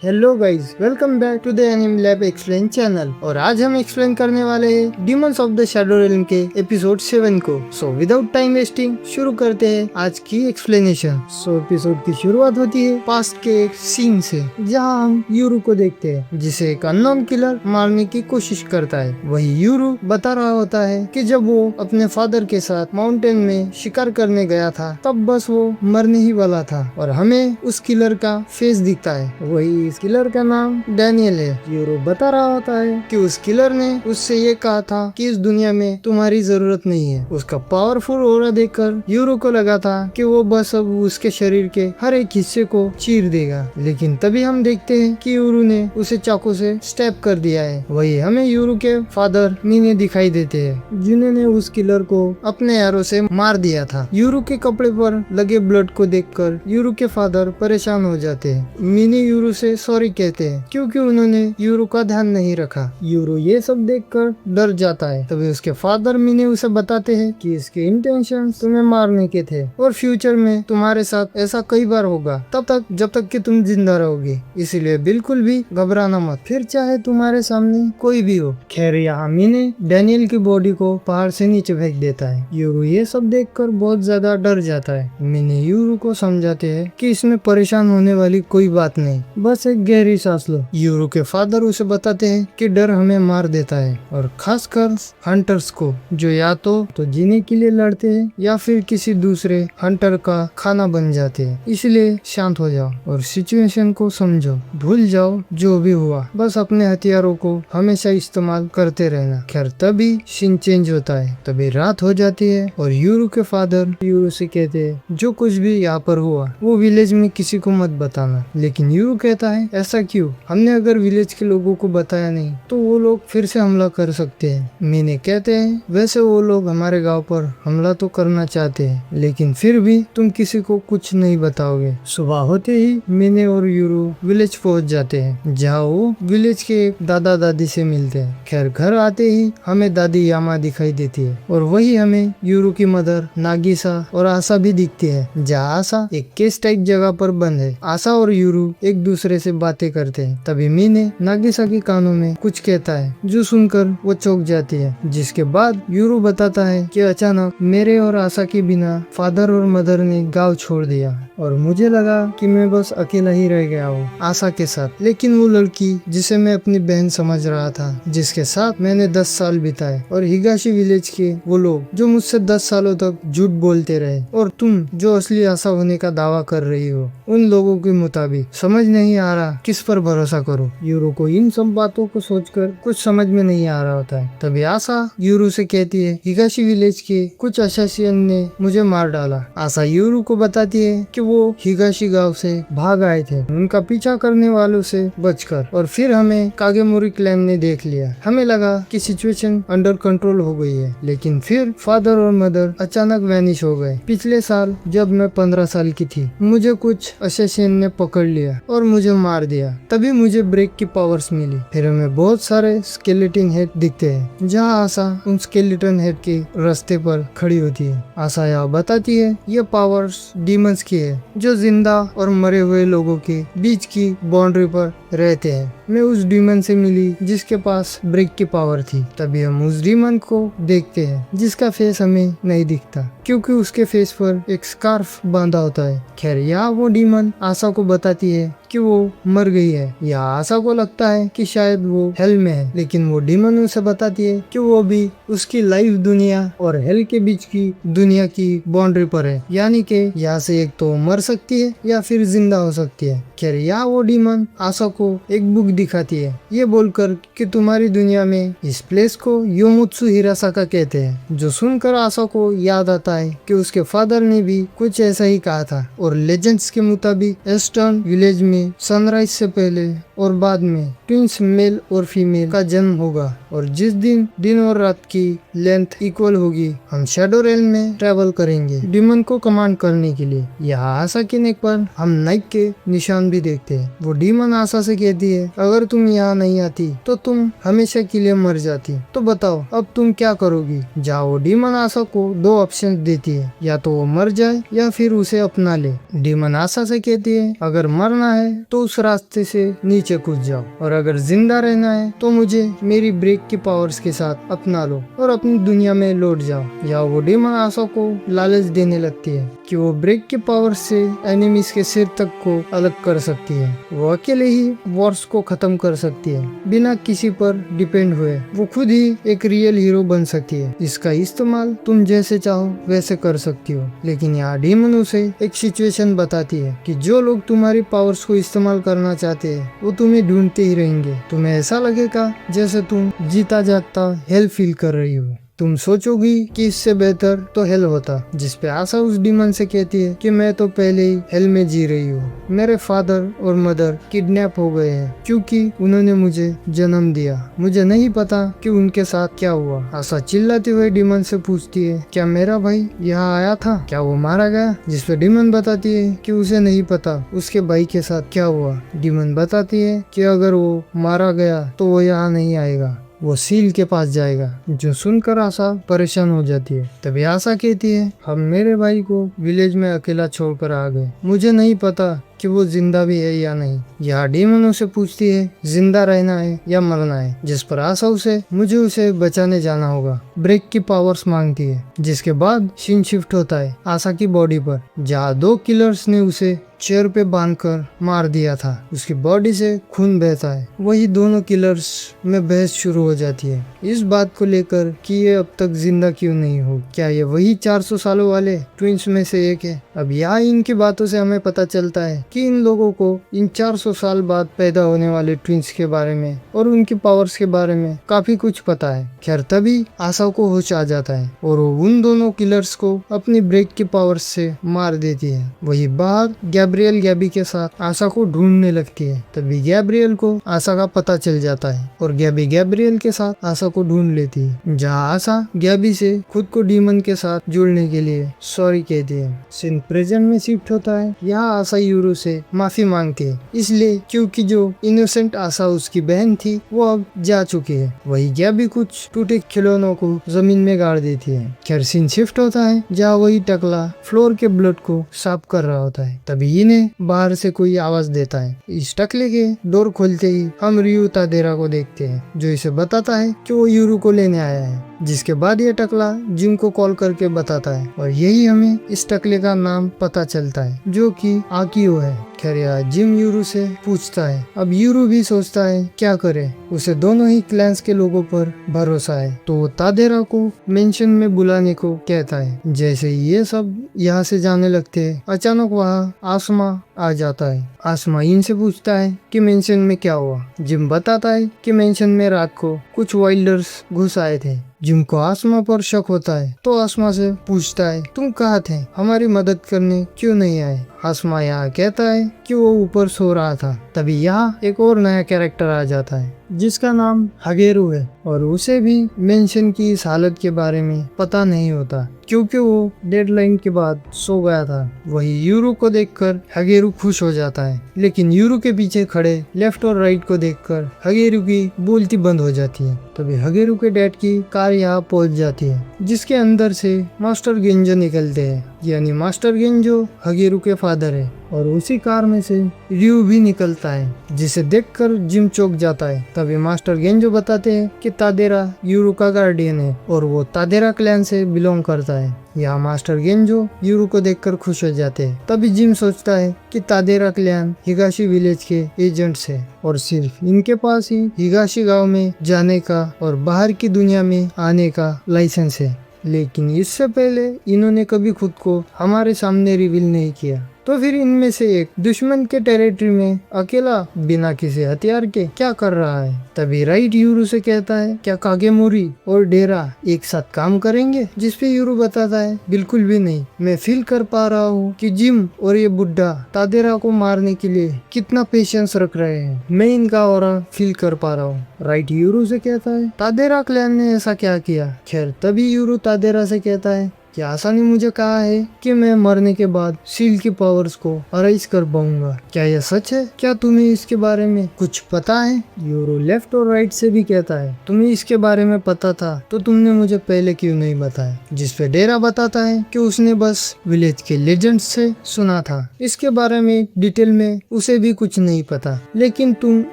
Hello guys, welcome back to the anime lab explain channel. और आज हम explain करने वाले हैं demons of the shadow realm के एपिसोड 7 को। सो विदाउट टाइम वेस्टिंग शुरू करते हैं आज की एक्सप्लेनेशन। सो एपिसोड की शुरुआत होती है पास्ट के एक सीन से, जहां हम यूरू को देखते हैं जिसे एक अननोन किलर मारने की कोशिश करता है। वही यूरू बता रहा होता है कि जब वो अपने फादर के साथ माउंटेन में शिकार करने गया था तब बस वो मरने ही वाला था, और हमें उस किलर का फेस दिखता है। वही इस किलर का नाम डैनियल है। यूरो बता रहा होता है कि उस किलर ने उससे ये कहा था कि इस दुनिया में तुम्हारी जरूरत नहीं है। उसका पावरफुल ऑरा देखकर यूरो को लगा था कि वो बस अब उसके शरीर के हर एक हिस्से को चीर देगा, लेकिन तभी हम देखते हैं कि यूरो ने उसे चाकू से स्टैब कर दिया है। वही हमें यूरो के फादर मीने दिखाई देते हैं, जिन्होंने उस किलर को अपने एरो से मार दिया था। यूरो के कपड़े पर लगे ब्लड को देखकर यूरो के फादर परेशान हो जाते हैं। मीने यूरो से सॉरी कहते हैं क्योंकि उन्होंने यूरो का ध्यान नहीं रखा। यूरो ये सब देखकर डर जाता है। तभी उसके फादर मीने उसे बताते हैं कि इसके इंटेंशन तुम्हें मारने के थे और फ्यूचर में तुम्हारे साथ ऐसा कई बार होगा, तब तक जब तक कि तुम जिंदा रहोगे। इसीलिए बिल्कुल भी घबराना मत, फिर चाहे तुम्हारे सामने कोई भी हो। खैर यहाँ मीने डैनियल की बॉडी को पहाड़ से नीचे फेंक देता है। यूरो ये सब देखकर बहुत ज्यादा डर जाता है। मीने यूरो को समझाते हैं कि इसमें परेशान होने वाली कोई बात नहीं, बस एक गहरी सांस लो। यूरो के फादर उसे बताते हैं कि डर हमें मार देता है, और खासकर हंटर्स को, जो या तो जीने के लिए लड़ते हैं या फिर किसी दूसरे हंटर का खाना बन जाते हैं। इसलिए शांत हो जाओ और सिचुएशन को समझो। भूल जाओ जो भी हुआ, बस अपने हथियारों को हमेशा इस्तेमाल करते रहना। खैर तभी सीन चेंज होता है। तभी रात हो जाती है और यूरो के फादर यूरो से कहते हैं जो कुछ भी यहाँ पर हुआ वो विलेज में किसी को मत बताना। लेकिन यूरो कहता है ऐसा क्यों? हमने अगर विलेज के लोगों को बताया नहीं तो वो लोग फिर से हमला कर सकते हैं। मीने कहते हैं वैसे वो लोग हमारे गांव पर हमला तो करना चाहते हैं, लेकिन फिर भी तुम किसी को कुछ नहीं बताओगे। सुबह होते ही मीने और यूरो विलेज पहुंच जाते हैं, जहाँ वो विलेज के दादा दादी से मिलते हैं। खैर घर आते ही हमें दादी यामा दिखाई देती है, और वही हमें यूरो की मदर नागिसा और आशा भी दिखती है, जहाँ आशा एक केस टाइप जगह पर बंद है। आशा और यूरो एक दूसरे से बातें करते हैं। तभी मीने नागिसा के कानों में कुछ कहता है, जो सुनकर वो चौंक जाती है। जिसके बाद यूरो बताता है कि अचानक मेरे और आशा के बिना फादर और मदर ने गांव छोड़ दिया, और मुझे लगा कि मैं बस अकेला ही रह गया हूँ आशा के साथ। लेकिन वो लड़की जिसे मैं अपनी बहन समझ रहा था, जिसके साथ मैंने 10 साल बिताए, और हिगाशी विलेज के वो लोग जो मुझसे 10 सालों तक झूठ बोलते रहे, और तुम जो असली आशा होने का दावा कर रही हो, उन लोगों के मुताबिक समझ नहीं आ रहा किस पर भरोसा करो। यूरो को इन सब बातों को सोचकर कुछ समझ में नहीं आ रहा होता है। तभी आशा यूरो से कहती है हिगाशी विलेज के कुछ असासियन ने मुझे मार डाला। आशा यूरो को बताती है कि वो हिगाशी गांव से भाग आए थे, उनका पीछा करने वालों से बचकर, और फिर हमें कागेमोरी क्लैन ने देख लिया। हमें लगा कि सिचुएशन अंडर कंट्रोल हो गई है, लेकिन फिर फादर और मदर अचानक वैनिश हो गए। पिछले साल जब मैं 15 साल की थी, मुझे कुछ असासियन ने पकड़ लिया और मुझे मार दिया। तभी मुझे ब्रेक की पावर्स मिली। फिर हमें बहुत सारे स्केलेटन हेड दिखते हैं, जहाँ आशा उन स्केलेटन हेड के रास्ते पर खड़ी होती है। आशा यह बताती है ये पावर्स डीमंस की है, जो जिंदा और मरे हुए लोगों के बीच की बाउंड्री पर रहते हैं। मैं उस डीमन से मिली जिसके पास ब्रेक की पावर थी। तभी हम उस डीमन को देखते हैं, जिसका फेस हमें नहीं दिखता क्योंकि उसके फेस पर एक स्कार्फ बांधा होता है। खैर यहाँ वो डीमन आशा को बताती है कि वो मर गई है। या आशा को लगता है कि शायद वो हेल में है, लेकिन वो डीमन उसे बताती है कि वो भी उसकी लाइव दुनिया और हेल के बीच की दुनिया की बाउंड्री पर है, यानी कि यहाँ से एक तो मर सकती है या फिर जिंदा हो सकती है। खैर यहाँ वो डीमन आशा को एक बुक दिखाती है, ये बोलकर कि तुम्हारी दुनिया में इस प्लेस को योमुत्सु हिरासाका कहते हैं। जो सुनकर आशा को याद आता है कि उसके फादर ने भी कुछ ऐसा ही कहा था, और लेजेंड्स के मुताबिक ईस्टर्न विलेज में सनराइज से पहले और बाद में ट्विंस मेल और फीमेल का जन्म होगा। और जिस दिन दिन और रात की लेंथ इक्वल होगी हम शैडो रेल में ट्रेवल करेंगे डीमन को कमांड करने के लिए। यहाँ आशा के नेक पर हम नाइक के निशान भी देखते हैं। वो डीमन आशा से कहती है अगर तुम यहाँ नहीं आती तो तुम हमेशा के लिए मर जाती, तो बताओ अब तुम क्या करोगी। जहाँ वो डीमन आशा को दो ऑप्शन देती है, या तो वो मर जाए या फिर उसे अपना ले। डीमन आशा से कहती है अगर मरना है तो उस रास्ते से नीचे कूद जाओ, और अगर जिंदा रहना है तो मुझे मेरी ब्रेक की पावर्स के साथ अपना लो और अपनी दुनिया में लौट जाओ। या वो डीमन आशा को लालच देने लगती है कि वो ब्रेक के पावर से एनिमीज के सिर तक को अलग कर सकती है। वो अकेले ही वॉर्स को खत्म कर सकती है बिना किसी पर डिपेंड हुए। वो खुद ही एक रियल हीरो बन सकती है। इसका इस्तेमाल तुम जैसे चाहो वैसे कर सकती हो। लेकिन यहाँ डीमन उसे एक सिचुएशन बताती है कि जो लोग तुम्हारी पावर्स को इस्तेमाल करना चाहते हैं वो तुम्हें ढूंढते ही रहेंगे। तुम्हें ऐसा लगेगा जैसे तुम जीता जागता हेल फील कर रही हो। तुम सोचोगी कि इससे बेहतर तो हेल होता। जिसपे आशा उस डीमन से कहती है कि मैं तो पहले ही हेल में जी रही हूँ। मेरे फादर और मदर किडनैप हो गए हैं क्योंकि उन्होंने मुझे जन्म दिया। मुझे नहीं पता कि उनके साथ क्या हुआ। आशा चिल्लाते हुए डीमन से पूछती है क्या मेरा भाई यहाँ आया था, क्या वो मारा गया। जिसपे डीमन बताती है कि उसे नहीं पता उसके भाई के साथ क्या हुआ। डीमन बताती है कि अगर वो मारा गया तो वो यहाँ नहीं आएगा, वो सील के पास जाएगा। जो सुनकर आशा परेशान हो जाती है। तभी आशा कहती है हम मेरे भाई को विलेज में अकेला छोड़कर आ गए, मुझे नहीं पता कि वो जिंदा भी है या नहीं। यहाँ डीमन उसे पूछती है जिंदा रहना है या मरना है। जिस पर आशा उसे मुझे उसे बचाने जाना होगा ब्रेक की पावर्स मांगती है। जिसके बाद सीन शिफ्ट होता है आशा की बॉडी पर, जहाँ दो किलर्स ने उसे चेयर पे बांधकर मार दिया था। उसकी बॉडी से खून बहता है। वही दोनों किलर्स में बहस शुरू हो जाती है इस बात को लेकर कि ये अब तक जिंदा क्यों नहीं हो। क्या ये वही 400 सालों वाले ट्विंस में से एक है। अब यहाँ इनकी बातों से हमें पता चलता है कि इन लोगों को इन 400 साल बाद पैदा होने वाले ट्विंस के बारे में और उनकी पावर्स के बारे में काफी कुछ पता है। खैर तभी आशा को होश आ जाता है और वो उन दोनों किलर्स को अपनी ब्रेक की पावर्स से मार देती है। वही बाहर गैब्रियल गैबी के साथ आशा को ढूंढने लगती है। तभी गैब्रियल को आशा का पता चल जाता है और गैबी गैब्रियल के साथ आशा को ढूंढ लेती है। जहाँ आशा गैबी से खुद को डीमन के साथ जुड़ने के लिए सॉरी कहती है। सीन प्रेजेंट में शिफ्ट होता है। यहाँ आशा यूरो से माफी मांगती है इसलिए क्योंकि जो इनोसेंट आशा उसकी बहन थी वो अब जा चुकी है। वही गैबी कुछ टूटे खिलौनों को जमीन में गाड़ देती है। खैर सीन शिफ्ट होता है जहाँ वही टकला फ्लोर के ब्लड को साफ कर रहा होता है। तभी इन्हें बाहर से कोई आवाज देता है। इस टकले के डोर खोलते ही हम रियू तादेरा को देखते हैं जो इसे बताता है कि वो यूरू को लेने आया है। जिसके बाद ये टकला जिम को कॉल करके बताता है और यही हमें इस टकले का नाम पता चलता है जो कि आकियो है। खैर यार जिम यूरू से पूछता है। अब यूरू भी सोचता है क्या करे, उसे दोनों ही क्लैंस के लोगों पर भरोसा है। तो वो तादेरा को मेंशन में बुलाने को कहता है। जैसे ये सब यहाँ से जाने लगते हैं अचानक वहाँ आसमा आ जाता है। आसमा इनसे पूछता है कि मेंशन में क्या हुआ। जिम बताता है कि मेंशन में रात को कुछ वाइल्डर्स घुस आए थे। जिम को आसमा पर शक होता है तो आसमा से पूछता है तुम कहाँ थे, हमारी मदद करने क्यों नहीं आए। आसमा यहाँ कहता है कि वो ऊपर सो रहा था। तभी यहाँ एक और नया कैरेक्टर आ जाता है जिसका नाम हगेरू है और उसे भी मेंशन की इस हालत के बारे में पता नहीं होता क्योंकि वो डेडलाइन के बाद सो गया था। वही यूरू को देखकर हगेरू खुश हो जाता है, लेकिन यूरू के पीछे खड़े लेफ्ट और राइट को देखकर हगेरू की बोलती बंद हो जाती है। तभी हगेरू के डैड की कार यहाँ पहुंच जाती है जिसके अंदर से मास्टर गेंजो निकलते हैं, यानी मास्टर गेंजो हगेरू के फादर है। और उसी कार में से रियू भी निकलता है जिसे देखकर जिम चौंक जाता है। तभी मास्टर गेंजो बताते हैं कि तादेरा यूरू का गार्डियन है और वो तादेरा क्लैन से बिलोंग करता है। यहाँ मास्टर गेंजो यूरू को देखकर खुश हो जाते हैं। तभी जिम सोचता है कि तादेरा क्लैन हिगाशी विलेज के एजेंट्स है और सिर्फ इनके पास ही हिगाशी गांव में जाने का और बाहर की दुनिया में आने का लाइसेंस है। लेकिन इससे पहले इन्होंने कभी खुद को हमारे सामने रिवील नहीं किया। तो फिर इनमें से एक दुश्मन के टेरिटरी में अकेला बिना किसी हथियार के क्या कर रहा है? तभी राइट यूरू से कहता है, क्या कागेमोरी और डेरा एक साथ काम करेंगे? जिसपे यूरू बताता है, बिल्कुल भी नहीं। मैं फील कर पा रहा हूँ कि जिम और ये बुड्ढा तादेरा को मारने के लिए कितना पेशेंस रख रहे हैं। मैं इनका ऑरा फील कर पा रहा हूँ। राइट यूरू से कहता है, तादेरा क्लैन ने ऐसा क्या किया? खैर तभी यूरू तादेरा से कहता है, क्या आशा ने मुझे कहा है कि मैं मरने के बाद सील की पावर्स को अराइज कर पाऊंगा। क्या यह सच है? क्या तुम्हें इसके बारे में कुछ पता है? यूरो लेफ्ट और राइट से भी कहता है, तुम्हें इसके बारे में पता था तो तुमने मुझे पहले क्यों नहीं बताया? जिसपे डेरा बताता है कि उसने बस विलेज के लेजेंड्स से सुना था, इसके बारे में डिटेल में उसे भी कुछ नहीं पता। लेकिन तुम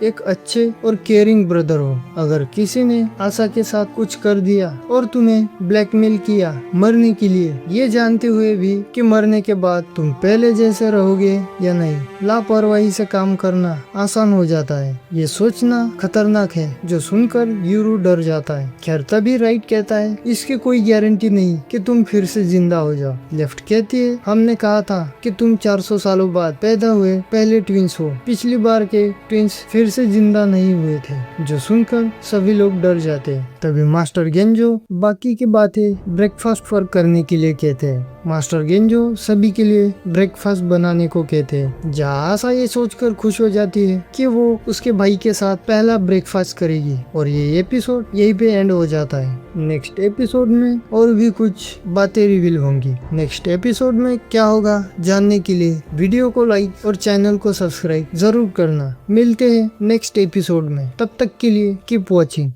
एक अच्छे और केयरिंग ब्रदर हो। अगर किसी ने आशा के साथ कुछ कर दिया और तुम्हें ब्लैकमेल किया मरने के लिए, ये जानते हुए भी कि मरने के बाद तुम पहले जैसे रहोगे या नहीं, लापरवाही से काम करना आसान हो जाता है। ये सोचना खतरनाक है। जो सुनकर यूरू डर जाता है। खैर तभी राइट कहता है, इसकी कोई गारंटी नहीं कि तुम फिर से जिंदा हो जाओ। लेफ्ट कहती है, हमने कहा था कि तुम 400 सालों बाद पैदा हुए पहले ट्विंस हो। पिछली बार के ट्विंस फिर से जिंदा नहीं हुए थे। जो सुनकर सभी लोग डर जाते हैं। तभी मास्टर गेंजो बाकी की बातें ब्रेकफास्ट पर करने के लिए कहते हैं। मास्टर गेंजो सभी के लिए ब्रेकफास्ट बनाने को कहते हैं। जहाँ आशा ये सोचकर खुश हो जाती है कि वो उसके भाई के साथ पहला ब्रेकफास्ट करेगी। और ये एपिसोड यहीं पे एंड हो जाता है। नेक्स्ट एपिसोड में और भी कुछ बातें रिवील होंगी। नेक्स्ट एपिसोड में क्या होगा जानने के लिए वीडियो को लाइक और चैनल को सब्सक्राइब जरूर करना। मिलते हैं नेक्स्ट एपिसोड में। तब तक के लिए कीप वॉचिंग।